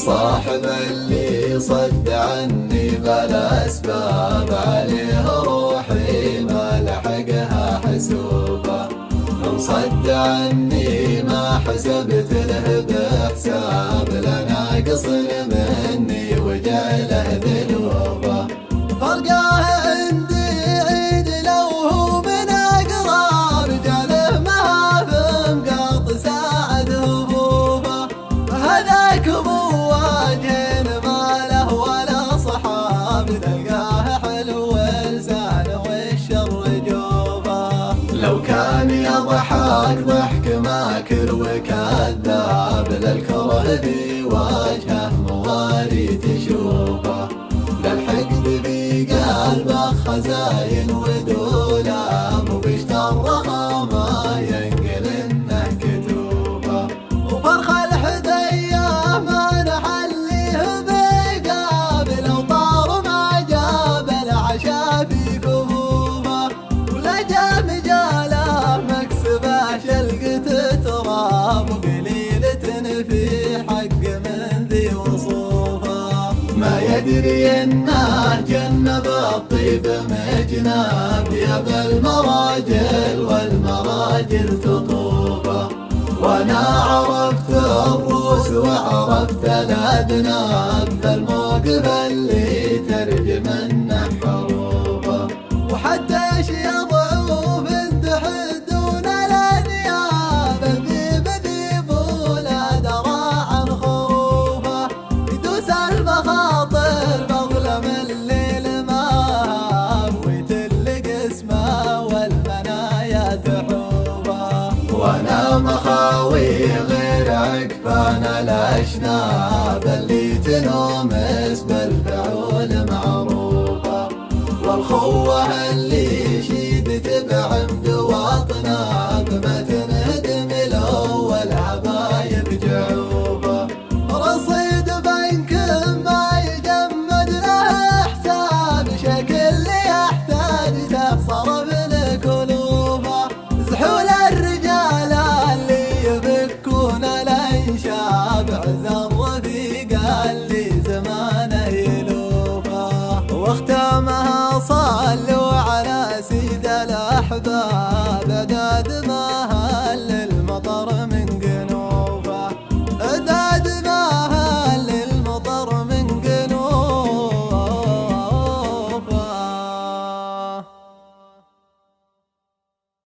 صاحب اللي صد عني بلا أسباب، عليه روحي ما لحقها حسوبه. من صد عني ما حسبت له بحساب، لا ناقص مني وجعله ذنوبه. فرقاه عندي عيد لو هو من أقراب، جعله ما فهم قاط ساعد هبوبه. هذاك ابو وجه ما له ولا صحاب، تلقاه حلو لسان والشر جوبه. لو كان يضحك ضحك ماكر وكذاب، للكره في وجهه موالي تشوفه. للحقد في قلبه خزاين ودولاب، وبيشتر ما ينقل انه كتوبه. وفرخ الحديه ما نحليه بقابل، وطار ما جاب العشا في كفوفه. ولا جاب جاله مكسبه شلقة تراب، وقليلة في حق من ذي وصوفه. ما يدري انه جنب الطيب مجناب، يا المراجل والمراجل تطوفه. وانا عرفت الروس وعرفت الأذناب، فالموقف اللي ترجم منه حروفه. وحتى شي ضعوف تحدون الأنياب، الذيب ذيب ولا درى عن خروفه. يدوس المخاطر بظلم الليل مهاب، ويتلق اسمه والمنايا تحوفه. وانا مخاوي غير عقفان الاشناب، اللي تنومس بالفعول معروفه. والخوه اللي